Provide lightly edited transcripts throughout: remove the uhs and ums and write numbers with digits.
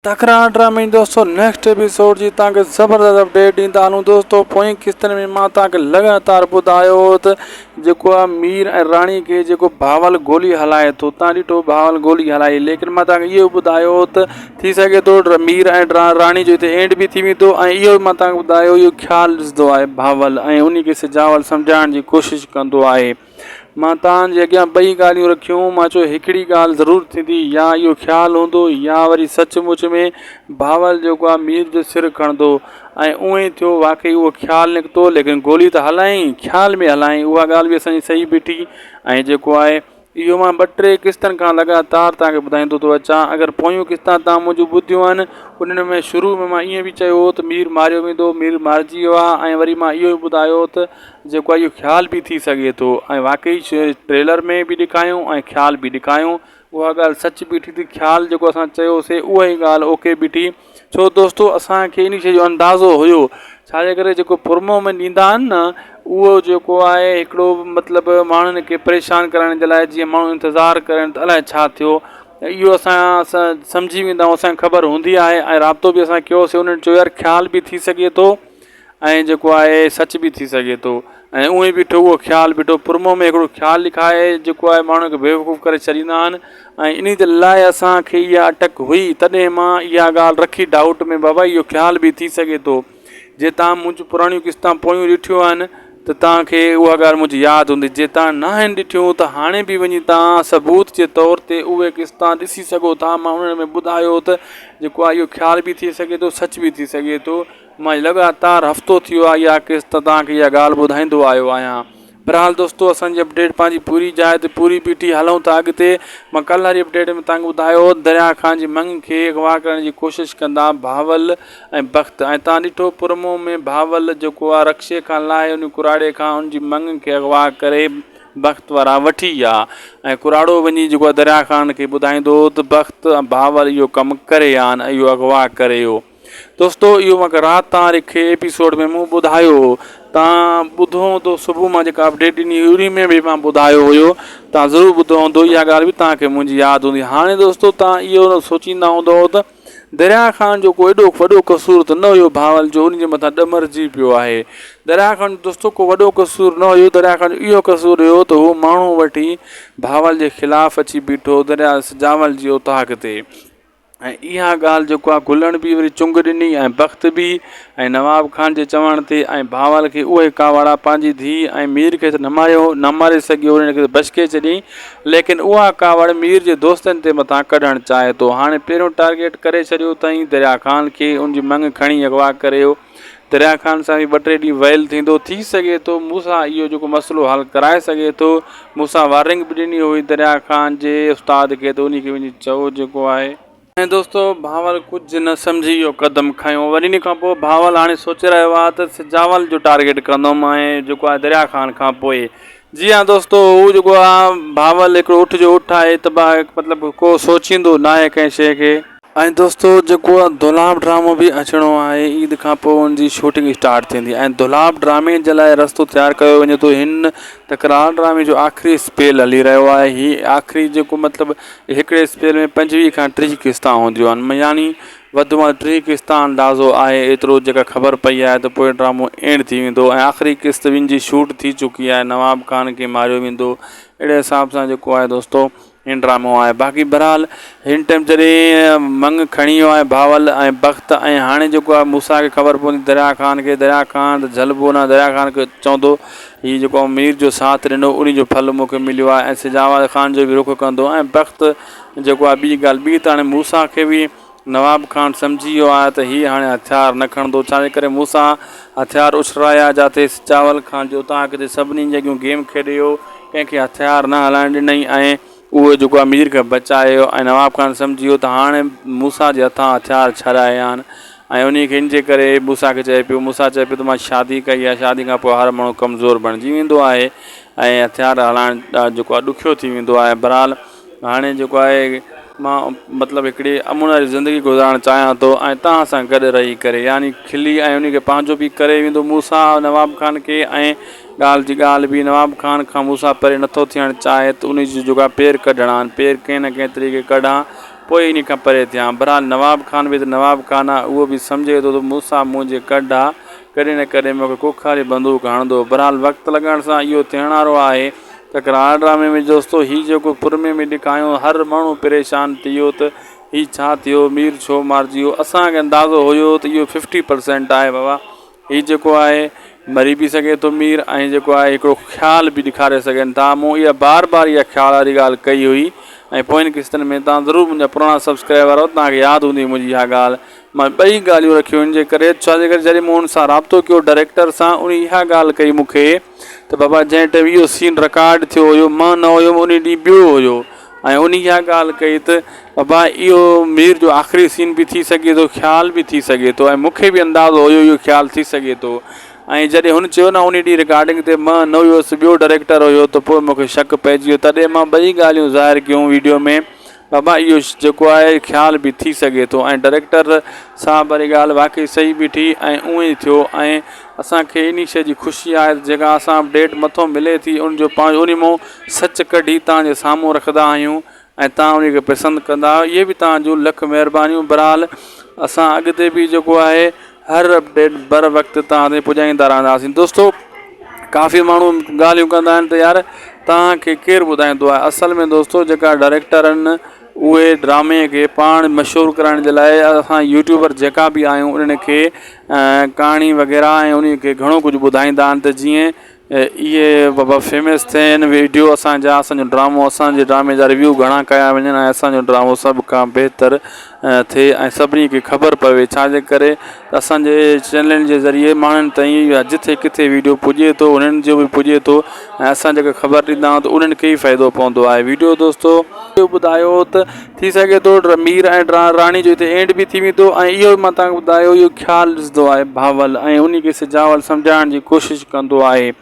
तकरार ड्रामे दोस्तों नेक्स्ट एपिसोड जी तव्हांखे ज़बरदस्त अपडेट ॾींदा हलूं दोस्तों। पोएं किस्तनि में मां तव्हांखे लगातार ॿुधायो त जेको आहे मीर ऐं राणी खे जेको भावल गोली हलाए थो, तव्हां ॾिठो भावल गोली हलाई, लेकिन मां तव्हांखे इहो ॿुधायो त थी सघे थो मीर ऐं राणी जो हिते एंड बि थी वेंदो। ऐं इहो मां तव्हांखे ॿुधायो इहो ख़्यालु ॾिसंदो आहे भावल ऐं उन खे सिजावल सम्झाइण जी कोशिशि कंदो आहे। मां तव्हांजे अॻियां ॿई ॻाल्हियूं रखियूं। मां चयो हिकिड़ी ॻाल्हि ज़रूरु थींदी, या इहो ख़्यालु हूंदो या वरी सचमुच में भावल जेको आहे मीर जो सिर खणंदो। ऐं उअं ई थियो, वाक़ई उहो ख़्यालु निकितो, लेकिन गोली त हलायईं, ख़्याल में हलायईं, उहा ॻाल्हि बि असांजी सही बीठी। ऐं जेको आहे इहो मां 2-3 किस्तनि खां लगातार तव्हांखे ॿुधाईंदो थो अचां। अगरि पोयूं किस्तां तव्हां मुंहिंजूं ॿुधियूं आहिनि, उन्हनि में शुरू में मां ईअं बि चयो हो त मीर मारियो वेंदो, मीर मारिजी वियो आहे। ऐं वरी मां इहो बि ॿुधायो त जेको आहे इहो ख़्यालु बि थी सघे थो। ऐं वाक़ई ट्रेलर में बि ॾेखारियूं ऐं ख़्यालु बि ॾेखारियूं, उहा ॻाल्हि सच बीठी थी। ख़्यालु जेको असां चयोसीं उहा ई ॻाल्हि ओके बीठी। छो दोस्तों असांखे इन शइ जो अंदाज़ो हुयो, छाजे करे जेको प्रोमो में ॾींदा आहिनि न, उहो जेको आहे हिकिड़ो मतिलबु माण्हुनि खे परेशान करण जे लाइ, जीअं माण्हू इंतज़ारु कनि त अलाए छा थियो। इहो असां सम्झी वेंदा आहियूं, असांखे ख़बर हूंदी आहे। ऐं राब्तो बि असां कयोसीं, उन्हनि चयो यार ख़्यालु बि थी सघे थो ऐं जेको आहे सच बि थी सघे थो। ऐं उअं ई बीठो उहो ख़्यालु बीठो, प्रोमो में हिकिड़ो ख़्यालु लिखाए जेको आहे माण्हू खे बेवकूफ़ करे छॾींदा आहिनि। ऐं इन जे लाइ असांखे इहा अटक हुई, तॾहिं मां इहा ॻाल्हि रखी डाउट में, बाबा इहो ख़्यालु बि थी सघे थो। जे तव्हां मुंहिंजूं पुराणियूं किस्तां पोयूं ॾिठियूं आहिनि त तव्हांखे उहा ॻाल्हि मुंहिंजी यादि हूंदी। जे तव्हां न आहिनि ॾिठियूं त हाणे बि वञी तव्हां सबूत जे तौर ते उहे किस्तां ॾिसी सघो था। मां उन में ॿुधायो त जेको आहे इहो ख़्यालु बि थी सघे थो, सच बि थी सघे थो। मां लगातार हफ़्तो थी वियो आहे इहा किस्त तव्हांखे इहा ॻाल्हि ॿुधाईंदो आयो आहियां। बहरहाल दोस्तों असांजी अपडेट पंहिंजी पूरी जाइ ते पूरी बीठी, हलूं था अॻिते। मां कल्ह वारी अपडेट में तव्हांखे ॿुधायो दरिया ख़ान जी मंग खे अगवा करण जी कोशिशि कंदा भावल ऐं बख़्त। ऐं तव्हां ॾिठो प्रोमो में भावल जेको आहे रक्शे खां लाहे उन कुराड़े खां उनजी मंग खे अगवा करे बख़्त वारा वठी विया। ऐं कुराड़ो वञी जेको आहे दरिया ख़ान खे ॿुधाईंदो त बख़्त भावल इहो कमु करे आन, इहो अगवा करे हो। दोस्तों इहो मां राति तारीख़ एपिसोड में मूं ॿुधायो, तव्हां ॿुधो हूंदो। सुबुह मां जेका अपडेट ॾिनी उन में बि मां ॿुधायो हुयो, तव्हां ज़रूरु ॿुधो हूंदो। इहा ॻाल्हि बि तव्हांखे मुंहिंजी यादि हूंदी। हाणे दोस्तों तव्हां इहो सोचींदा हूंदो त दरिया ख़ान जो को एॾो वॾो कसूर त न हुयो भावल जो, उनजे मथां ॾमरजी पियो आहे। दरिया ख़ान दोस्तों को वॾो कसूर न हुयो, दरिया ख़ान जो इहो कसूर हुयो त उहो माण्हू वठी भावल जे ख़िलाफ़ु अची बीठो दरिया सिजावल जी उताक ते। ऐं इहा ॻाल्हि जेको आहे गुलण बि वरी चुंग ॾिनी ऐं बख़्त बि ऐं नवाब खान जे चवण ते। ऐं भावल खे उहे कावड़ा पंहिंजी धीउ ऐं मीर खे त न मारे सघियो, उनखे बचके छॾियईं, लेकिन उहा कावड़ मीर जे दोस्तनि ते मथां कढणु चाहे थो। हाणे पहिरियों टारगेट करे छॾियो अथई दरिया ख़ान खे, उनजी मंग खणी अगवा करे हो। दरिया ख़ान सां बि 2-3 ॾींहं वयल थींदो, थी सघे थो मूंसां इहो जेको मसइलो हल कराए सघे थो। मूंसां वार्निंग बि ॾिनी हुई दरिया ख़ान जे उस्ताद खे, त उन खे वञी चओ जेको आहे। ऐं दोस्तों भावल कुझु न सम्झी इहो क़दम खयो। वरी इन खां पोइ भावल हाणे सोचे रहियो आहे त सिजावल जो टारगेट कंदुमि ऐं जेको आहे दरिया ख़ान खां पोइ। जी हाँ दोस्तों, उहो जेको आहे भावल हिकिड़ो उठ जो उठ आहे, मतिलबु को सोचींदो न आहे कंहिं शइ खे। ऐं दोस्तों जेको आहे दुलाब ड्रामो बि अचिणो आहे, ईद खां पोइ हुनजी शूटिंग स्टार्ट थींदी। ऐं दुलाब ड्रामे जे लाइ रस्तो तयारु कयो वञे थो। हिन तकरार ड्रामे जो आख़िरी स्पेल हली रहियो आहे। हीअ आख़िरी जेको मतिलबु हिकिड़े स्पेल में 25 खां 30 किस्तां हूंदियूं आहिनि, यानी वधि में वधि 3 किस्तां अंदाज़ो आहे। एतिरो जेका ख़बर पई आहे त पोइ ड्रामो एंड थी वेंदो ऐं आख़िरी किस्त जी शूट थी चुकी आहे, नवाब खान खे मारियो वेंदो। अहिड़े हिसाब सां जेको आहे दोस्तों हिन ड्रामो आहे। बाक़ी बहरहाल हिन टाइम जॾहिं मंग खणी वियो आहे भावल ऐं बख़्त, ऐं हाणे जेको आहे मूंसा खे ख़बर पवंदी दरिया ख़ान खे, दरिया ख़ान त झलबो न, दरिया ख़ान खे चवंदो हीअ जेको मीर जो साथ ॾिनो उन जो फल मूंखे मिलियो आहे। ऐं सिजावल ख़ान जो बि रुख कंदो। ऐं बख़्त जेको आहे ॿी ॻाल्हि ॿी त हाणे मूंसा खे बि नवाब खान सम्झी वियो आहे त हीअ हाणे हथियार न खणंदो, छाजे करे मूंसा हथियार उछराया जाते सिजावल ख़ान जो उतां किथे सभिनी जॻहियूं गेम खेॾे वियो, कंहिंखे हथियार न हलाइण ॾिनई ऐं उहो जेको आहे मीर खे बचायो। ऐं नवाब खान सम्झी वियो त हाणे मूंसा जे हथां हथियार छॾाया आहिनि। ऐं उन खे इन जे करे मूंसा खे चए पियो, मूंसा चए पियो त मां शादी कई आहे, शादी खां पोइ हर माण्हू कमज़ोर बणिजी वेंदो आहे ऐं हथियार हलाइण जेको आहे ॾुखियो थी वेंदो आहे। बहरहाल हाणे जेको आहे मां मतिलबु हिकिड़ी अमन वारी ज़िंदगी गुज़ारणु चाहियां थो ऐं तव्हां सां गॾु रही करे, यानी खिली ऐं उन खे पंहिंजो बि करे वेंदो मूंसा नवाब खान खे। ऐं ॻाल्हि जी ॻाल्हि बि नवाब खान खां मूंसा परे नथो थियणु चाहे त उन जी जेका पेर कढणा आहिनि, पेर कंहिं न कंहिं तरीक़े कढां पोइ इन खां परे थियां। बहरहाल नवाब खान बि त नवाब खान आहे, उहो बि सम्झे थो त मूंसां मुंहिंजे कढ आहे, कॾहिं न कॾहिं मूंखे कुखारी बंदूक हणंदो। बहरहाल वक़्तु लॻण सां इहो थियण वारो आहे। त करार ड्रामे में दोस्तो हीउ जेको पुरमे में ॾेखारियो, हर माण्हू परेशान थी वियो त हीउ छा थियो, मीर छो मारिजी वियो। असांखे अंदाज़ो हुयो त इहो 50% आहे बाबा, हीउ जेको आहे मरी बि सघे थो मीर, ऐं जेको आहे हिकिड़ो ख़्याल बि ॾेखारे सघनि था। मूं इहा बार बार इहा ख़्याल वारी ॻाल्हि कई हुई, ऐं पोइनि किस्तनि में तव्हां ज़रूरु मुंहिंजा पुराणा सब्सक्राइबर आहियो, तव्हांखे यादि हूंदी मुंहिंजी इहा ॻाल्हि। मां ॿई ॻाल्हियूं रखियूं हिन जे करे, छाजे करे जॾहिं मूं हुन सां राब्तो कयो डायरेक्टर सां, उन इहा ॻाल्हि कई मूंखे त बाबा जंहिं टाइम इहो सीन रिकॉर्ड थियो हुयो मां न हुयुमि, उन ॾींहुं ॿियो हुयो, ऐं उन इहा ॻाल्हि कई त बाबा इहो मीर जो आख़िरी सीन बि थी सघे थो, ख़्याल बि थी सघे थो, ऐं मूंखे बि अंदाज़ो हुयो इहो ख़्याल थी सघे थो। ऐं जॾहिं हुन चयो न उन ॾींहुं रिकॉर्डिंग ते मां न हुयुसि, ॿियो डायरेक्टर हुयो, त पोइ मूंखे शक पइजी वियो। तॾहिं मां ॿई ॻाल्हियूं ज़ाहिर कयूं वीडियो में, बाबा इहो जेको आहे ख़्याल बि थी सघे थो, ऐं डायरेक्टर सां वरी ॻाल्हि वाक़ई सही बीठी, ऐं उअं ई थियो। ऐं असांखे इन शइ जी ख़ुशी आहे जेका असां अपडेट मथां मिले थी, उनजो पंहिंजो उन मां सच कढी तव्हांजे साम्हूं रखंदा आहियूं, ऐं तव्हां उनखे पसंदि कंदा आहियो। इहे बि तव्हांजो लख महिरबानियूं। बहरहाल असां अॻिते बि जेको आहे हर अपडेट बर वक़्तु तव्हां ते पुॼाईंदा रहंदासीं। दोस्तो काफ़ी माण्हू ॻाल्हियूं कंदा आहिनि त यार तव्हांखे केरु ॿुधाईंदो आहे। असल में दोस्तो जेका डायरेक्टर आहिनि उहे ड्रामे खे पाण मशहूरु करण जे लाइ असां यूट्यूबर जेका बि आहियूं उन्हनि खे कहाणी वग़ैरह ऐं उन खे घणो कुझु ॿुधाईंदा आहिनि, त जीअं इहे बाबा फेमस थियनि वीडियो असांजा, असांजो ड्रामो, असांजे ड्रामे जा रिव्यू घणा कया वञनि, ऐं असांजो ड्रामो सभ खां बहितर थिए, ऐं सभिनी खे ख़बर पवे। छाजे करे असांजे चैनल जे ज़रिए माण्हुनि ताईं जिथे किथे वीडियो पुॼे थो, उन्हनि जो बि पुॼे थो, ऐं असां जेका ख़बर ॾींदा आहियूं त उन्हनि खे ई फ़ाइदो पवंदो आहे। वीडियो दोस्तो इहो ॿुधायो त थी सघे थो मीर ऐं राणी जो हिते एंड बि थी वेंदो, ऐं इहो मां तव्हांखे ॿुधायो इहो ख़्यालु ॾिसंदो आहे भावल, ऐं उन खे सिजावल सम्झाइण जी कोशिशि कंदो आहे।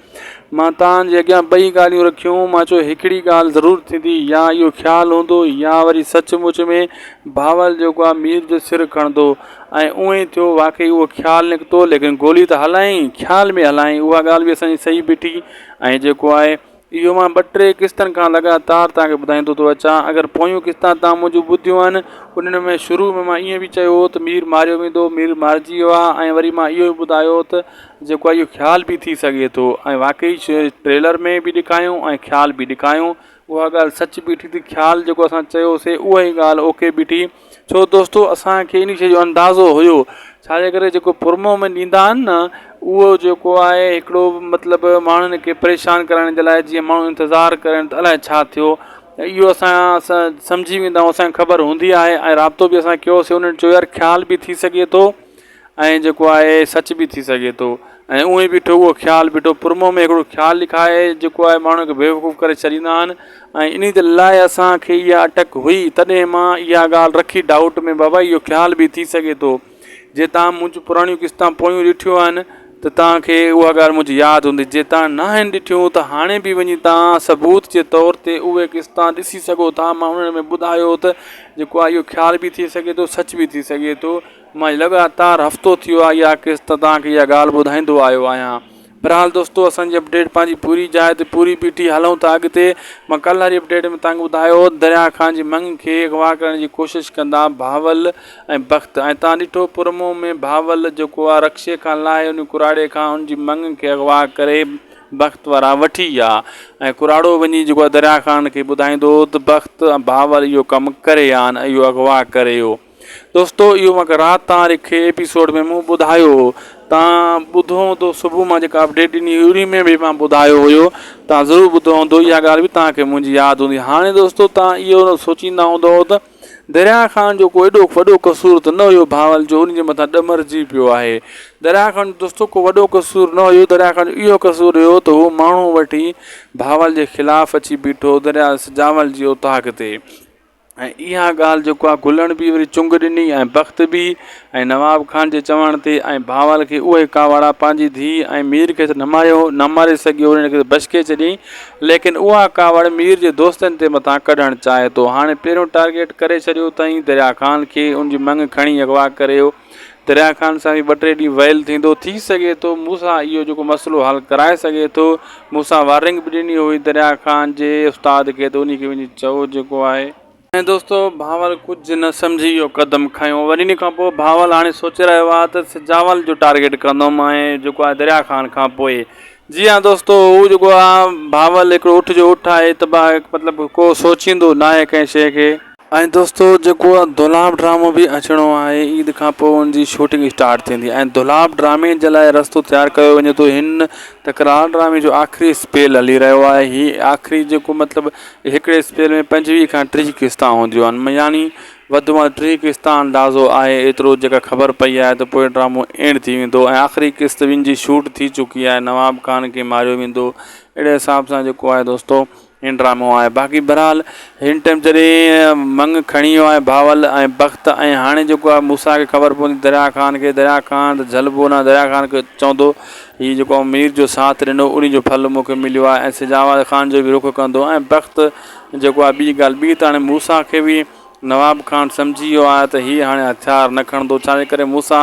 मां तव्हांजे अॻियां ॿई ॻाल्हियूं रखियूं। मां चयो हिकिड़ी ॻाल्हि ज़रूरु थींदी, या इहो ख़्यालु हूंदो, या वरी सचमुच में भावल जेको आहे मीर जो सिर खणंदो। ऐं उअं ई थियो, वाक़ई उहो ख़्यालु निकितो, लेकिन गोली त हलायईं, ख़्याल में हलायईं, उहा ॻाल्हि बि असांजी सही बीठी। ऐं जेको आहे इहो मां 2-3 किस्तनि खां लगातार तव्हांखे ॿुधाईंदो थो अचां। अगरि पोयूं किस्तां तव्हां मुंहिंजूं ॿुधियूं आहिनि, उन्हनि में शुरू में मां ईअं बि चयो हो त मीर मारियो वेंदो, मीर मारिजी वियो आहे, ऐं वरी मां इहो बि ॿुधायो त जेको आहे इहो ख़्याल बि थी सघे थो, ऐं वाक़ई ट्रेलर में बि ॾेखारियूं ऐं ख़्याल बि ॾेखारियूं। उहा ॻाल्हि सच बीठी थी, ख़्याल जेको असां चयोसीं उहा ई ॻाल्हि ओके बीठी। छो दोस्तो असांखे इन शइ जो अंदाज़ो हुयो, छाजे करे जेको पुरमो में ॾींदा आहिनि न, उहो जेको आहे हिकिड़ो मतिलबु माण्हुनि खे परेशान करण जे लाइ, जीअं माण्हू इंतज़ारु कनि त अलाए छा थियो, इहो असां सम्झी वेंदा आहियूं, असांखे ख़बर हूंदी आहे। ऐं राब्तो बि असां कयोसीं, उन्हनि चयो यार ख़्याल बि थी सघे थो, ऐं जेको आहे सच बि थी सघे थो, ऐं उअं ई बीठो उहो ख़्यालु बीठो। पुरमो में हिकिड़ो ख़्यालु लिखाए जेको आहे माण्हू खे बेवकूफ़ करे छॾींदा आहिनि, ऐं इन जे लाइ असांखे इहा अटक हुई। तॾहिं मां इहा ॻाल्हि रखी डाउट में, बाबा इहो ख़्यालु बि थी सघे थो। जे तव्हां मुंहिंजूं पुराणियूं किस्तां पोयूं ॾिठियूं आहिनि त तव्हांखे उहा ॻाल्हि मुंहिंजी यादि हूंदी। जे तव्हां न आहिनि ॾिठियूं त हाणे बि वञी तव्हां सबूत जे तौर ते उहे किस्तां ॾिसी सघो था। मां उन में ॿुधायो त जेको आहे इहो ख़्यालु बि थी सघे थो, सच बि थी सघे थो। मां लगातार हफ़्तो थी वियो आहे इहा किस्त तव्हांखे इहा ॻाल्हि ॿुधाईंदो आयो आहियां। बहरहाल दोस्तो असांजी अपडेट पंहिंजी पूरी जाइ ते पूरी बीठी, हलूं था अॻिते। मां कल्ह वारी अपडेट में तव्हांखे ॿुधायो दरिया खान जी मंग खे अगवा करण जी कोशिशि कंदा भावल ऐं बख़्त, ऐं तव्हां ॾिठो पुरमो में भावल जेको आहे रक्शे खां लाहे उन कुराड़े खां उनजी मंग खे अगवा करे बख़्त वारा वठी विया, ऐं कुराड़ो वञी जेको आहे दरिया खान खे ॿुधाईंदो त बख़्त ऐं भावल इहो कमु करे आहिनि, इहो अगवा करे वियो। दोस्तो इहो मां राति ताईं खे एपिसोड में मूं ॿुधायो हो, तव्हां ॿुधो हूंदो। सुबुह मां जेका अपडेट ॾिनी उन में बि मां ॿुधायो हुयो, तव्हां ज़रूरु ॿुधो हूंदो। इहा ॻाल्हि बि तव्हांखे मुंहिंजी यादि हूंदी। हाणे दोस्तो तव्हां इहो सोचींदा हूंदो त दरिया खान जो को एॾो वॾो कसूर त न हुयो भावल जो, उनजे मथां ॾमरजी पियो आहे। दरिया खान दोस्तो को वॾो कसूर न हुयो, दरिया खान इहो कसूर हुयो त उहो माण्हू वठी भावल जे ख़िलाफ़ु अची बीठो दरिया सजावल जी उताक ते। ऐं इहा ॻाल्हि जेको आहे गुलण बि वरी चुंग ॾिनी, ऐं बख़्त बि, ऐं नवाब खान जे चवण ते, ऐं भावल खे उहे कावड़ा पंहिंजी धीउ ऐं मीर खे त न मारे सघियो, उनखे बचके छॾियईं, लेकिन उहा कावड़ मीर जे दोस्तनि ते मथां कढणु चाहे थो। हाणे पहिरियों टारगेट करे छॾियो अथई दरिया खान खे, उनजी मंग खणी अगवा करे वियो। दरिया खान सां बि 2-3 ॾींहं वयल थींदो, थी सघे थो मूंसां इहो जेको मसइलो हल कराए सघे थो। मूंसां वार्निंग बि ॾिनी हुई दरिया खान जे उस्ताद खे, त उन खे वञी चओ जेको आहे ऐं दोस्तो भावल कुछ न सम्झी इहो क़दम खयो। वरी इन खां पोइ भावल हाणे सोचे रहियो आहे त सिजावल जो टारगेट कंदुमि ऐं जेको आहे दरिया खान खां पोइ। जी हाँ दोस्तो, हू जेको आहे भावल हिकिड़ो उठ जो उठ आहे, मतिलबु को सोचींदो न आहे कंहिं शइ खे। ऐं दोस्तो जेको आहे दुलाब ड्रामो बि अचिणो आहे, ईद खां पोइ हुनजी शूटिंग स्टार्ट थींदी ऐं दुलाब ड्रामे जे लाइ रस्तो तयारु कयो वञे थो। हिन तकरार ड्रामे जो आख़िरी स्पेल हली रहियो आहे। हीअ आख़िरी जेको मतिलबु हिकिड़े स्पेल में 25 खां 30 क़िस्तां हूंदियूं आहिनि, यानी वधि में वधि 3 क़िस्तां अंदाज़ो आहे। एतिरो जेका ख़बर पई आहे त पोइ ड्रामो एंड थी वेंदो ऐं आख़िरी क़िस्त जी शूट थी चुकी आहे। नवाब खान खे मारियो वेंदो, अहिड़े हिसाब सां जेको आहे दोस्तो हिन ड्रामो आहे। बाक़ी बहरहाल हिन टाइम जॾहिं मंग खणी वियो आहे भावल ऐं बख़्त, ऐं हाणे जेको आहे मूसा खे ख़बर पवंदी दरिया खान खे, दरिया खान त झलबो न, दरिया खान खे चवंदो हीअ जेको मीर जो साथ ॾिनो उन जो फल मूंखे मिलियो आहे ऐं सिजावल खान जो बि रुख कंदो। ऐं बख़्त जेको आहे ॿी ॻाल्हि ॿी त हाणे मूसा खे बि नवाब खान सम्झी वियो आहे त हीअ हाणे हथियार न खणंदो, छाजे करे मूसा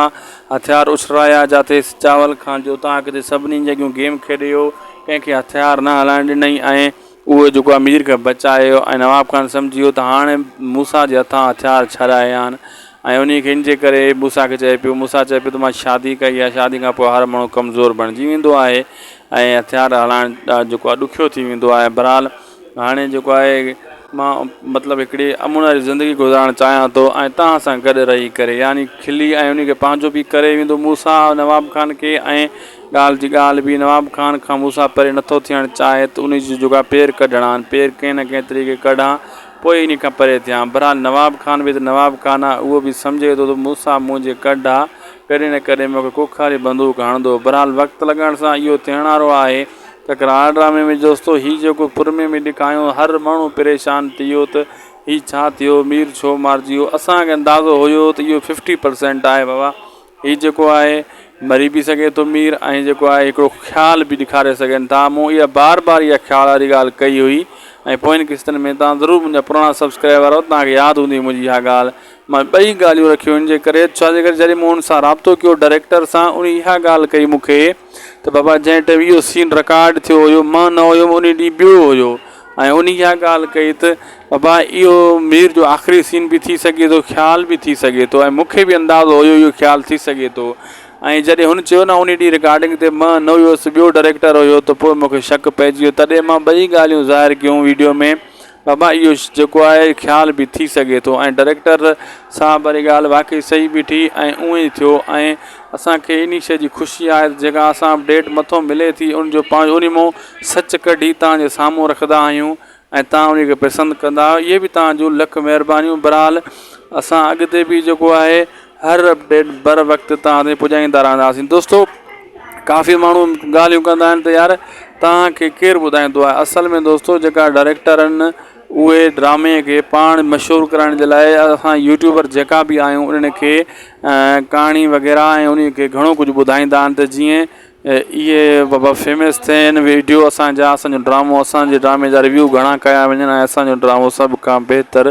हथियार उछराया जिते सिजावल खान जो उतां किथे सभिनी जॻहियूं गेम खेॾे वियो, कंहिंखे हथियार न हलाइण ॾिनई ऐं उहो जेको आहे मीर खे बचायो। ऐं नवाब खान सम्झी वियो त हाणे मूसा जे हथां हथियार छॾाया आहिनि ऐं उन खे इन जे करे मूसा खे चए पियो, मूसा चए पियो त मां शादी कई आहे, शादी खां पोइ हर माण्हू कमज़ोर बणिजी वेंदो आहे ऐं हथियार हलाइण जेको आहे ॾुखियो थी वेंदो आहे। बहरहाल हाणे जेको आहे मां मतिलबु हिकिड़ी अमून वारी ज़िंदगी गुज़ारणु चाहियां थो ऐं तव्हां सां गॾु रही करे, यानी खिली ऐं उन खे पंहिंजो बि करे वेंदो मूसा नवाब खान खे। ऐं ॻाल्हि जी ॻाल्हि बि नवाब खान खां मूसा परे नथो थियणु चाहे त उन जी जेको आहे पेर कढणा आहिनि, पेर कंहिं न कंहिं तरीक़े कढां पोइ इन खां परे थियां। बहरहाल नवाब खान बि त नवाब खान आहे, उहो बि सम्झे थो त मूसा मुंहिंजे कढ आहे, कॾहिं न कॾहिं मूंखे कुखारी बंदूक हणंदो। बहरहाल वक़्तु लॻण सां इहो थियण वारो आहे। तकरार ड्रामे में दोस्तो हीअ जेको पुरमे में ॾेखारियो, हर माण्हू परेशान थी वियो त हीअ छा थियो, मीर छो मारिजी वियो। असांखे अंदाज़ो हुयो त इहो 50% आहे बाबा, हीअ जेको आहे मरी बि सघे थो मीर, ऐं जेको आहे हिकिड़ो ख़्याल बि ॾेखारे सघनि था। मूं इहा बार बार इहा ख़्याल वारी ॻाल्हि कई हुई ऐं पोइनि क़िस्तनि में तव्हां ज़रूरु मुंहिंजा पुराणा सब्सक्राइबर आहियो, तव्हांखे यादि हूंदी मुंहिंजी इहा ॻाल्हि। मां ॿई ॻाल्हियूं रखियूं इन जे करे, छाजे करे जॾहिं मूं हुन सां राब्तो कयो डायरेक्टर सां, उन इहा ॻाल्हि कई मूंखे त बाबा जंहिं टाइम इहो सीन रिकॉर्ड थियो हुयो मां न हुयुमि, उन ॾींहुं ॿियो हुयो ऐं उन इहा ॻाल्हि कई त बाबा इहो मीर जो आख़िरी सीन बि थी सघे थो, ख़्याल बि थी सघे थो ऐं मूंखे बि अंदाज़ो हुयो इहो ख़्याल थी सघे थो। ऐं जॾहिं हुन चयो न उन ॾींहुं रिकॉर्डिंग ते मां न हुयुसि, ॿियो डायरेक्टर हुयो, त पोइ मूंखे शक पइजी वियो। तॾहिं मां ॿई ॻाल्हियूं ज़ाहिर कयूं वीडियो में, बाबा इहो जेको आहे ख़्याल बि थी सघे थो ऐं डायरेक्टर सां वरी ॻाल्हि वाक़ई सही बीठी ऐं उअं ई थियो। ऐं असांखे इन शइ जी ख़ुशी आहे जेका असां अपडेट मथो मिले थी उनजो पंहिंजो उन मां सच कढी तव्हांजे साम्हूं रखंदा आहियूं ऐं तव्हां उन खे पसंदि कंदा आहियो, इहे बि तव्हांजो लख महिरबानियूं। बहरहाल असां अॻिते बि जेको आहे हर अपडेट बर वक़्तु तव्हां ते पुॼाईंदा रहंदासीं। दोस्तो काफ़ी माण्हू ॻाल्हियूं कंदा आहिनि त यार तव्हांखे केरु ॿुधाईंदो आहे, असल में दोस्तो जेका डायरेक्टर आहिनि उहे ड्रामे खे पाण मशहूरु करण जे लाइ असां यूट्यूबर जेका बि आहियूं उन्हनि खे कहाणी वग़ैरह ऐं उन खे घणो कुझु ॿुधाईंदा आहिनि त जीअं इहे बाबा फेमस थियनि वीडियो असांजा, असांजो ड्रामो, असांजे ड्रामे जा रिव्यू घणा कया वञनि ऐं असांजो ड्रामो सभु खां बहितर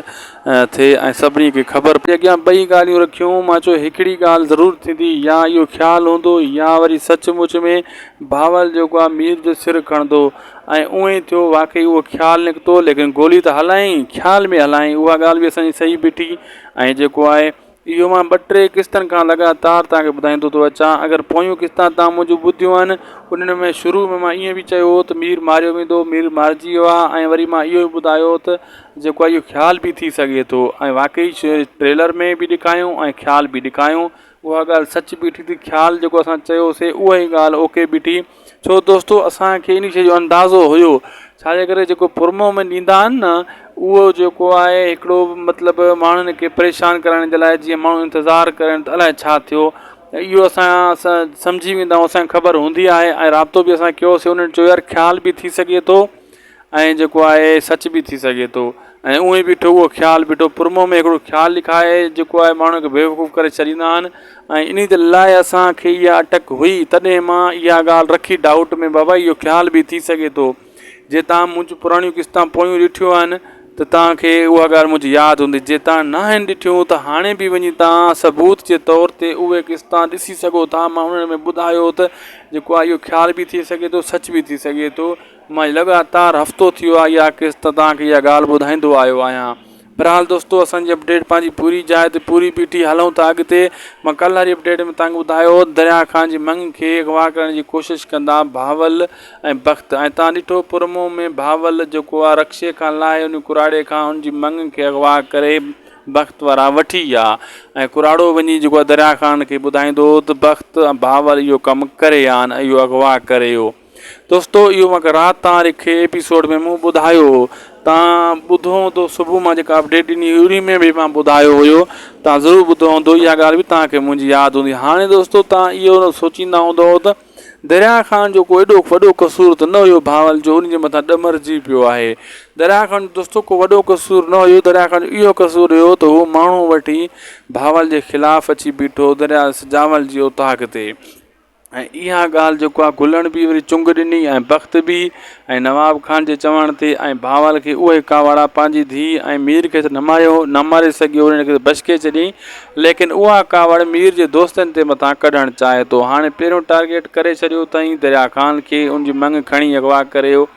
थिए ऐं सभिनी खे ख़बर पए। अॻियां ॿई ॻाल्हियूं रखियूं, मां चयो हिकिड़ी ॻाल्हि ज़रूरु थींदी, या इहो ख़्यालु हूंदो या वरी सचमुच में भावल जेको आहे मीर जो सिर खणंदो ऐं उअं ई थियो। वाक़ई उहो ख़्यालु निकितो, लेकिन गोली त हलायईं, ख़्याल में हलायईं, उहा ॻाल्हि बि असांजी सही बीठी। ऐं जेको आहे इहो मां 2-3 क़िस्तनि खां लॻातार तव्हांखे ॿुधाईंदो थो अचां। अगरि पोयूं क़िस्तां तव्हां मुंहिंजूं ॿुधियूं आहिनि, उन्हनि में शुरू में मां ईअं बि चयो हो त मीर मारियो वेंदो, मीर मारिजी वियो आहे ऐं वरी मां इहो बि ॿुधायो त जेको आहे इहो ख़्याल बि थी सघे थो ऐं वाक़ई ट्रेलर में बि ॾेखारियूं ऐं ख़्याल बि ॾेखारियूं। उहा ॻाल्हि सच बीठी थी, ख़्याल जेको असां चयोसीं उहा ई ॻाल्हि ओके बीठी। छो दोस्तो असांखे इन शइ जो अंदाज़ो हुयो, छाजे करे जेको पुरमो में ॾींदा आहिनि न उहो जेको आहे हिकिड़ो मतिलबु माण्हुनि खे परेशान करण जे लाइ, जीअं माण्हू इंतज़ारु कनि त अलाए छा थियो, इहो असां सम्झी वेंदा आहियूं, असांखे ख़बर हूंदी आहे ऐं राब्तो बि असां कयोसीं। उन्हनि चयो यार ख़्याल बि थी सघे थो ऐं जेको आहे सच बि थी सघे थो ऐं उअं ई बीठो उहो ख़्यालु बीठो। पुरमो में हिकिड़ो ख़्यालु लिखाए जेको आहे माण्हू खे बेवकूफ़ करे छॾींदा आहिनि ऐं इन जे लाइ असांखे इहा अटक हुई। तॾहिं मां इहा ॻाल्हि रखी डाउट में, बाबा इहो ख़्यालु बि थी सघे थो। जे तव्हां मुंहिंजूं पुराणियूं क़िस्तां पोयूं ॾिठियूं आहिनि त तव्हांखे उहा ॻाल्हि मुंहिंजी यादि हूंदी। जे तव्हां न आहिनि ॾिठियूं त हाणे बि वञी तव्हां सबूत जे तौर ते उहे क़िस्तां ॾिसी सघो था। मां उन में ॿुधायो त जेको आहे इहो ख़्याल बि थी सघे थो, सच बि थी सघे थो। मां लॻातार हफ़्तो थियो आहे इहा क़िस्त तव्हांखे इहा ॻाल्हि ॿुधाईंदो आयो आहियां। बहरहाल दोस्तों असांजी अपडेट पंहिंजी पूरी जाइ ते पूरी बीठी हलूं था अॻिते। मां कल्ह वारी अपडेट में तव्हांखे ॿुधायो दरिया ख़ान जी मंग खे अगवा करण जी कोशिशि कंदा भावल ऐं बख़्त। ऐं तव्हां ॾिठो पुरमो में भावल जेको आहे रक्शे खां लाहे उन कुराड़े खां उनजी मंग खे अगवा करे बख़्त वारा वठी विया ऐं कुराड़ो वञी जेको आहे दरिया ख़ान खे ॿुधाईंदो त बख़्त भावल इहो कमु करे विया आहिनि ऐं इहो अगवा करे वियो। दोस्तो इहो मां राति तव्हांखे एपिसोड में मूं ॿुधायो, तव्हां ॿुधो हूंदो सुबुह मां जेका अपडेट ॾिनी उन में बि मां ॿुधायो हुयो, तव्हां ज़रूरु ॿुधो हूंदो, इहा ॻाल्हि बि तव्हांखे मुंहिंजी यादि हूंदी। हाणे दोस्तो तव्हां इहो सोचींदा हूंदो त दरिया ख़ान जो को एॾो वॾो कसूर त न हुयो भावल जो, उनजे मथां ॾमरजी पियो आहे। दरिया ख़ान दोस्तो को वॾो कसूर न हुयो, दरिया ख़ान इहो कसूर हुयो त उहो माण्हू वठी भावल जे ख़िलाफ़ु अची बीठो दरिया सजावल जी उताक ते। ऐं इहा ॻाल्हि जेको आहे गुलण बि वरी चुंग ॾिनी ऐं बख़्त बि ऐं नवाब खान जे चवण ते ऐं भावल खे उहे कावड़ा पंहिंजी धीउ ऐं मीर खे त न मारे सघियो, उनखे बचके छॾियईं, लेकिन उहा कावड़ मीर जे दोस्तनि ते मथां कढणु चाहे थो। हाणे पहिरियों टारगेट करे छॾियो अथई दरिया ख़ान खे, उनजी मंग खणी अगवा करे वियो।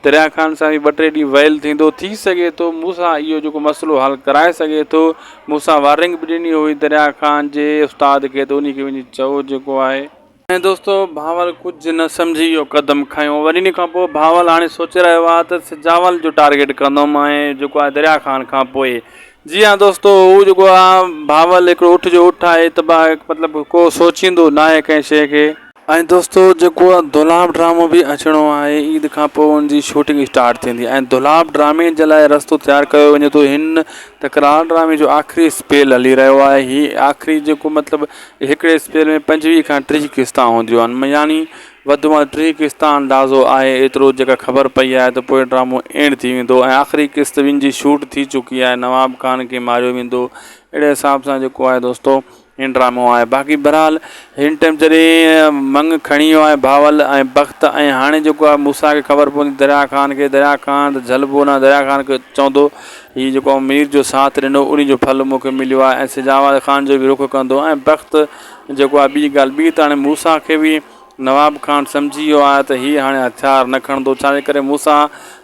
दरिया ख़ान सां बि 2-3 ॾींहं वयल थींदो, थी सघे थो मूंसां इहो जेको मसइलो हल कराए सघे थो। मूंसां वार्निंग बि ॾिनी हुई दरिया ख़ान जे उस्ताद खे, त उनखे वञी चओ जेको आहे। ऐं दोस्तो भावल कुझु न सम्झी इहो क़दम खयो। वरी इन खां पोइ भावल हाणे सोचे रहियो आहे त सजावल जो टारगेट कंदुमि ऐं जेको आहे दरिया ख़ान खां पोइ। जी हाँ दोस्तो, हू जेको आहे भावल हिकिड़ो उठ जो उठ आहे, त मतिलबु को सोचींदो न आहे कंहिं शइ खे। ऐं दोस्तो जेको आहे दुलाब ड्रामो बि अचिणो आहे, ईद खां पोइ हुनजी शूटिंग स्टार्ट थींदी ऐं दुलाब ड्रामे जे लाइ रस्तो तयारु कयो वञे थो। हिन तकरार ड्रामे जो आख़िरी स्पेल हली रहियो आहे। हीअ आख़िरी जेको मतिलबु हिकिड़े स्पेल में 25 खां 30 क़िस्तां हूंदियूं आहिनि, यानी वधि में वधि 3 क़िस्तां अंदाज़ो आहे। एतिरो जेका ख़बर पई आहे त पोइ ड्रामो एंड थी वेंदो ऐं आख़िरी क़िस्त जी शूट थी चुकी आहे, नवाब खान खे मारियो वेंदो। अहिड़े हिसाब सां जेको आहे दोस्तो हिन ड्रामो आहे। बाक़ी बहरहाल हिन टाइम जॾहिं मंग खणी वियो आहे भावल ऐं बख़्त, ऐं हाणे जेको आहे मूसा खे ख़बर पवंदी दरिया ख़ान खे, दरिया ख़ान त झलबो न, दरिया ख़ान खे चवंदो हीअ जेको मीर जो साथ ॾिनो उन जो फल मूंखे मिलियो आहे ऐं सजावल ख़ान जो बि रुख कंदो। ऐं बख़्त जेको आहे ॿी ॻाल्हि ॿी त हाणे मूसा खे बि नवाब खान सम्झी वियो आहे त हीअ हाणे हथियार न खणंदो, छाजे करे मूसा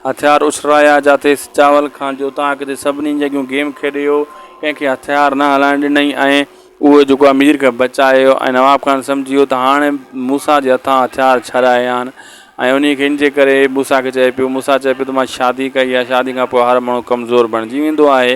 हथियार उछराया जिते सजावल ख़ान जो उतां किथे सभिनी जॻहियूं गेम खेॾे वियो, कंहिंखे हथियार न हलाइण ॾिनई ऐं उहो जेको आहे मीर खे बचायो। ऐं नवाब खान सम्झी वियो त हाणे मूसा जे हथां हथियार छॾाया आहिनि ऐं उन खे इन जे करे मूसा खे चए पियो, मूसा चए पियो त मां शादी कई आहे, शादी खां पोइ हर माण्हू कमज़ोर बणिजी वेंदो आहे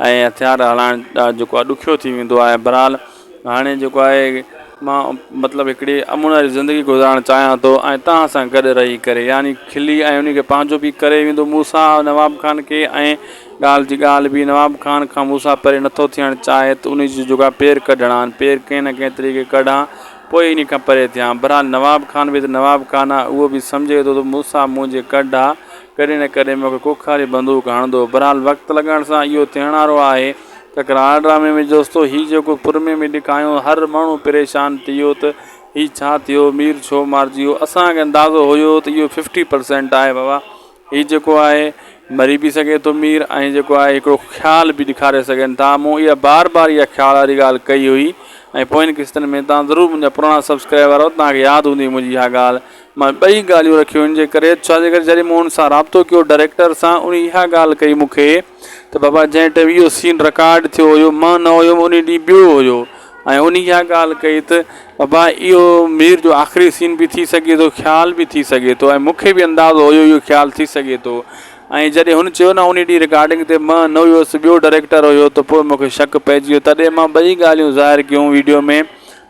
ऐं हथियार हलाइण जेको आहे ॾुखियो थी वेंदो आहे। बहरहाल हाणे जेको आहे मां मतिलबु हिकिड़ी अमून वारी ज़िंदगी गुज़ारणु चाहियां थो ऐं तव्हां सां गॾु रही करे, यानी खिली ऐं उनखे पंहिंजो बि करे वेंदो मूसा नवाब खान खे। ऐं ॻाल्हि जी ॻाल्हि बि नवाब खान खां मूसा परे नथो थियणु चाहे त उन जी जेका पेर कढणा आहिनि, पेर कंहिं न कंहिं तरीक़े कढां पोइ इन खां परे थियां। बहरहाल नवाब खान बि त नवाब खान आहे, उहो बि सम्झे थो त मूसा मुंहिंजे कढ आहे, कॾहिं न कॾहिं मूंखे कुखारी बंदूक हणंदो। बहरहाल वक़्तु लॻण सां इहो थियण वारो आहे। तकरार ड्रामे में दोस्तो हीअ जेको पुरमे में ॾेखारियो, हर माण्हू परेशान थी वियो त हीअ छा थियो, मीर छो मारिजी वियो। असांखे अंदाज़ो हुयो त इहो 50% आहे बाबा, हीअ जेको आहे मरी बि सघे थो मीर, ऐं जेको आहे हिकिड़ो ख़्याल बि ॾेखारे सघनि था। मूं इहा बार बार इहा ख़्याल वारी ॻाल्हि कई हुई ऐं पोइनि क़िस्तनि में तव्हां ज़रूरु मुंहिंजा पुराणा सब्सक्राइबर आहियो, तव्हांखे यादि हूंदी मुंहिंजी इहा ॻाल्हि। मां ॿई ॻाल्हियूं रखियूं इन जे करे, छाजे करे जॾहिं मूं हुन सां राब्तो कयो डायरेक्टर सां, उन इहा ॻाल्हि कई मूंखे त बाबा जंहिं टाइम इहो सीन रिकॉर्ड थियो हुयो मां न हुयुमि, उन ॾींहुं ॿियो हुयो ऐं उन इहा ॻाल्हि कई त बाबा इहो मीर जो आख़िरी सीन बि थी सघे थो, ख़्याल बि थी सघे थो ऐं मूंखे बि अंदाज़ो हुयो इहो ख़्याल थी सघे थो। ऐं जॾहिं हुन चयो न उन ॾींहुं रिकॉर्डिंग ते मां न हुयुसि, ॿियो डायरेक्टर हुयो, त पोइ मूंखे शक पइजी वियो। तॾहिं मां ॿई ॻाल्हियूं ज़ाहिर कयूं वीडियो में,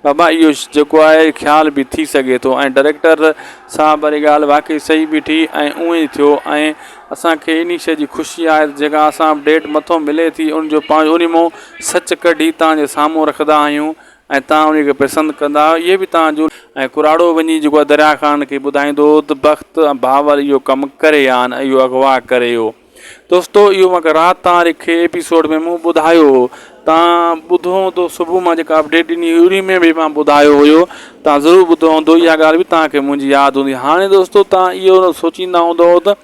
बाबा इहो जेको आहे ख़्याल बि थी सघे थो ऐं डायरेक्टर सां वरी ॻाल्हि वाक़ई सही बि थी ऐं उअं ई थियो। ऐं असांखे इन शइ जी ख़ुशी आहे जेका असां अपडेट मथो मिले थी उनजो पंहिंजो उन मां सच कढी तव्हांजे साम्हूं रखंदा आहियूं ऐं तव्हां उनखे पसंदि कंदा आहियो। इहे बि तव्हांजो ऐं कुराड़ो वञी जेको आहे दरिया ख़ान खे ॿुधाईंदो त बख़्त भावल इहो कमु करे विया आहिनि ऐं इहो अगवा करे वियो। दोस्तो इहो मां राति तव्हांखे एपिसोड में मूं ॿुधायो, तव्हां ॿुधो हूंदो सुबुह मां जेका अपडेट ॾिनी उन में बि मां ॿुधायो हुयो, तव्हां ज़रूरु ॿुधो हूंदो, इहा ॻाल्हि बि तव्हांखे मुंहिंजी यादि हूंदी। हाणे दोस्तो तव्हां इहो सोचींदा हूंदो त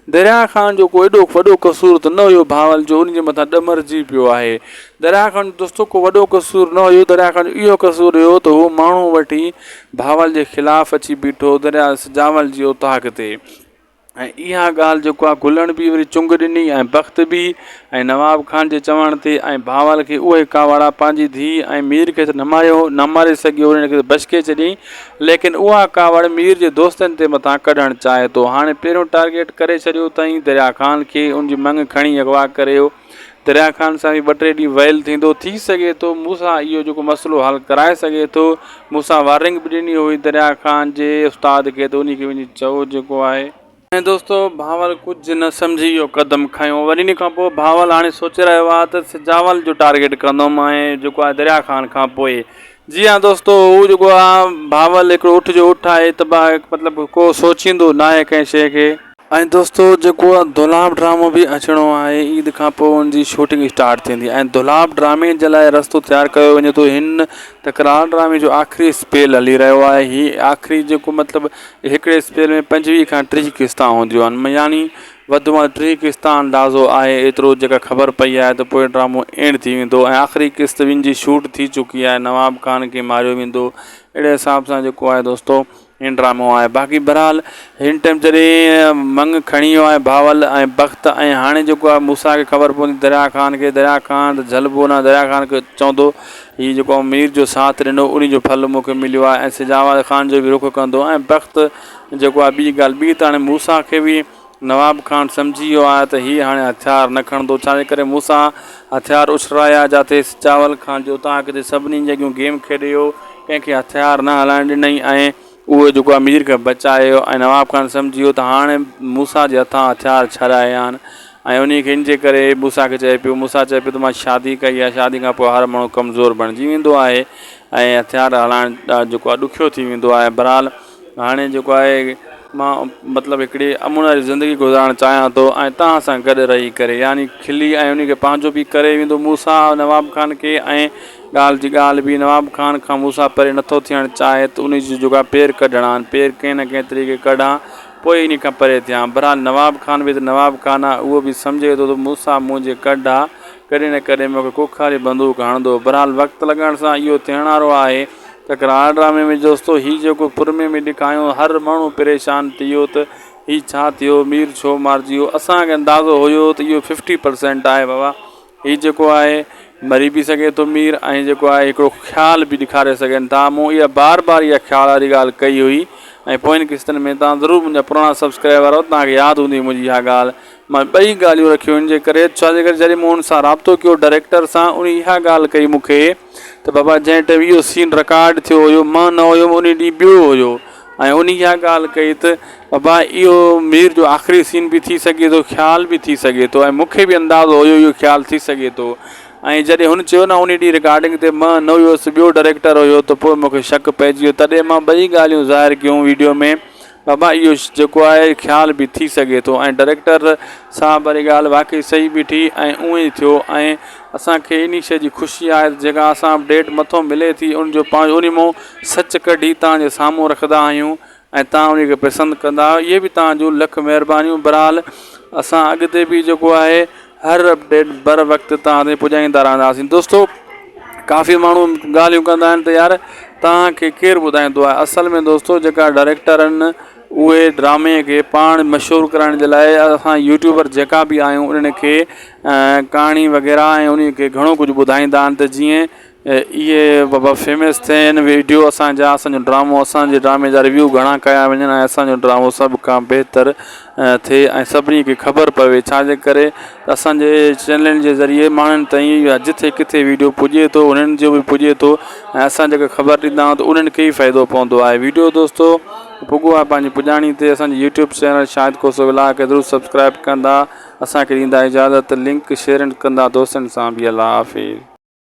दरिया ख़ान जो को एॾो वॾो कसूर त न हुयो भावल जो, उनजे मथां ॾमरजी पियो आहे। दरिया ख़ान दोस्तो को वॾो कसूर न हुयो, दरिया ख़ान इहो कसूर हुयो त उहो माण्हू वठी भावल जे ख़िलाफ़ु अची बीठो दरिया सजावल जी उताक ते। ऐं इहा ॻाल्हि जेको आहे गुलण बि वरी चुंग ॾिनी ऐं बख़्त बि ऐं नवाब खान जे चवण ते ऐं भावल खे उहे कावड़ा पंहिंजी धीउ ऐं मीर खे त न मारे सघियो, उनखे बचके छॾियईं, लेकिन उहा कावड़ मीर जे दोस्तनि ते मथां कढणु चाहे थो। हाणे पहिरियों टारगेट करे छॾियो अथईं दरिया ख़ान खे, उनजी मंग खणी अगवा करियो। दरिया ख़ान सां बि 2-3 ॾींहं वयल थींदो, थी सघे थो मूंसां इहो जेको मसइलो हल कराए सघे थो। मूंसां वार्निंग बि ॾिनी हुई दरिया ख़ान जे उस्ताद खे, त उन खे वञी चओ जेको आहे। ऐं दोस्तो भावल कुझु न सम्झी इहो क़दम खयो। वरी इन खां पोइ भावल हाणे सोचे रहियो आहे त सिजावल जो टारगेट कंदुमि ऐं जेको आहे दरिया ख़ान खां पोइ। जी हाँ दोस्तो, हू जेको आहे भावल हिकिड़ो उठ जो उठ आहे, त मतिलबु को सोचींदो न आहे कंहिं शइ खे। ऐं दोस्तो जेको आहे दुलाब ड्रामो बि अचिणो आहे, ईद खां पोइ हुनजी शूटिंग स्टार्ट थींदी ऐं दुलाब ड्रामे जे लाइ रस्तो तयारु कयो वञे थो। हिन तकरार ड्रामे जो आख़िरी स्पेल हली रहियो आहे। हीअ आख़िरी जेको मतिलबु हिकिड़े स्पेल में 25 खां 30 क़िस्तां हूंदियूं आहिनि, यानी वधि में वधि 3 क़िस्तां अंदाज़ो आहे। एतिरो जेका ख़बर पई आहे त पोइ ड्रामो एंड थी वेंदो ऐं आख़िरी क़िस्त जी शूट थी चुकी आहे, नवाब खान खे मारियो वेंदो। अहिड़े हिसाब सां जेको आहे दोस्तो इन ड्रामो आहे। बाक़ी बहरहाल हिन टाइम जॾहिं मंग खणी वियो आहे भावल ऐं बख़्त, ऐं हाणे जेको आहे मूसा खे ख़बर पवंदी दरिया ख़ान खे, दरिया ख़ान त झलबो न, दरिया ख़ान खे चवंदो हीअ जेको मीर जो साथ ॾिनो उन जो फल मूंखे मिलियो आहे, ऐं सिजावल ख़ान जो बि रुख कंदो। ऐं बख़्त जेको आहे ॿी ॻाल्हि ॿी त हाणे मूसा खे बि नवाब खान सम्झी वियो आहे त हीअ हाणे हथियार न खणंदो, छाजे करे मूसा हथियार उछराया जिते सिजावल ख़ान जो उतां किथे सभिनी जॻहियूं गेम खेॾियो, कंहिंखे हथियार न हलाइण ॾिनई ऐं उहो जेको आहे मीर खे बचायो। ऐं नवाब खान सम्झी वियो त हाणे मूसा जे हथां हथियार छॾाया आहिनि ऐं उन खे इन जे करे मूसा खे चए पियो, मूसा चए पियो त मां शादी कई आहे, शादी खां पोइ हर माण्हू कमज़ोर बणिजी वेंदो आहे ऐं हथियार हलाइण जेको आहे ॾुखियो थी वेंदो आहे। बहरहाल हाणे जेको आहे मां मतिलबु हिकिड़ी अमुन वारी ज़िंदगी गुज़ारणु चाहियां थो ऐं तव्हां सां गॾु रही करे, यानी खिली ऐं उन खे पंहिंजो बि करे वेंदो मूसा नवाब खान खे, ऐं ॻाल्हि जी ॻाल्हि बि नवाब खान खां मूसा परे नथो थियणु चाहे त उन जी जेका पेर कढणा आहिनि, पेर कंहिं न कंहिं तरीक़े कढां पोइ इन खां परे थियां। बहरहाल नवाब खान बि त नवाब खान आहे, उहो बि सम्झे थो त मूसा मुंहिंजे कढ आहे, कॾहिं न कॾहिं मूंखे कुखारी बंदूक हणंदो। बहरहाल वक़्तु लॻण सां इहो थियण वारो आहे। तकरार ड्रामे में दोस्तो हीअ जेको पुरमे में ॾेखारियो, हर माण्हू परेशान थी वियो त हीअ छा थियो, मीर छो मारिजी वियो। असांखे अंदाज़ो हुयो त इहो 50% आहे बाबा, हीअ जेको आहे मरी बि सघे थो मीर, ऐं जेको आहे हिकिड़ो ख़्याल बि ॾेखारे सघनि था। मूं इहा बार बार इहा ख़्याल वारी ॻाल्हि कई हुई ऐं पोइनि क़िस्तनि में तव्हां ज़रूरु मुंहिंजा पुराणा सब्सक्राइबर आहियो, तव्हांखे यादि हूंदी मुंहिंजी इहा ॻाल्हि। मां ॿई ॻाल्हियूं रखियूं इन जे करे, छाजे करे जॾहिं मूं हुन सां राब्तो कयो डायरेक्टर सां, उन इहा ॻाल्हि कई मूंखे त बाबा जंहिं टाइम इहो सीन रिकॉर्ड थियो हुयो मां न हुयुमि, उन ॾींहुं ॿियो हुयो, ऐं उन इहा ॻाल्हि कई त बाबा इहो मीर जो आख़िरी सीन बि थी सघे थो, ख़्याल बि थी सघे थो, ऐं मूंखे बि अंदाज़ो हुयो इहो ख़्याल थी सघे थो। ऐं जॾहिं हुन चयो न उन ॾींहुं रिकॉर्डिंग ते मां न हुयुसि, ॿियो डायरेक्टर हुयो, त पोइ मूंखे शक पइजी वियो। तॾहिं मां ॿई ॻाल्हियूं ज़ाहिर कयूं वीडियो में, बाबा इहो जेको आहे ख़्याल बि थी सघे थो, ऐं डायरेक्टर सां वरी ॻाल्हि वाक़ई सही बि थी ऐं उअं ई थियो। ऐं असांखे इन शइ जी ख़ुशी आहे जेका असां अपडेट मथो मिले थी, उनजो पंहिंजो उन मां सच कढी तव्हांजे साम्हूं रखंदा आहियूं ऐं तव्हां उनखे पसंदि कंदा, इहे बि तव्हांजूं लख महिरबानियूं। बहरहाल असां अॻिते बि जेको आहे हर अपडेट बर वक़्तु तव्हां ते पुॼाईंदा रहंदासीं। दोस्तो काफ़ी माण्हू ॻाल्हियूं कंदा आहिनि त यार तव्हांखे केरु ॿुधाईंदो आहे, असल में दोस्तो जेका डायरेक्टर आहिनि उहे ड्रामे खे पाण मशहूरु करण जे लाइ असां यूट्यूबर जेका बि आहियूं उन्हनि खे कहाणी वग़ैरह ऐं उन खे घणो कुझु ॿुधाईंदा आहिनि, त जीअं इहे बाबा फेमस थियनि वीडियो असांजा, असांजो ड्रामो, असांजे ड्रामे जा रिव्यू घणा कया वञनि ऐं असांजो ड्रामो सभु खां बहितरु थिए ऐं सभिनी खे ख़बर पवे। छाजे करे असांजे चैनल जे ज़रिए माण्हुनि ताईं जिथे किथे वीडियो पुॼे थो उन्हनि जो बि पुॼे थो, ऐं असां जेके ख़बर ॾींदा आहियूं त उन्हनि खे ई फ़ाइदो पवंदो आहे। वीडियो दोस्तो पुॻो आहे पंहिंजी पुॼाणी ते। असांजी यूट्यूब चैनल शाहिद कोसो व्लॉग खे ज़रूरु सब्सक्राइब कंदा, असांखे ॾींदा इजाज़त, लिंक शेयर कंदा दोस्तनि सां बि। अल्लाह हाफ़िज़।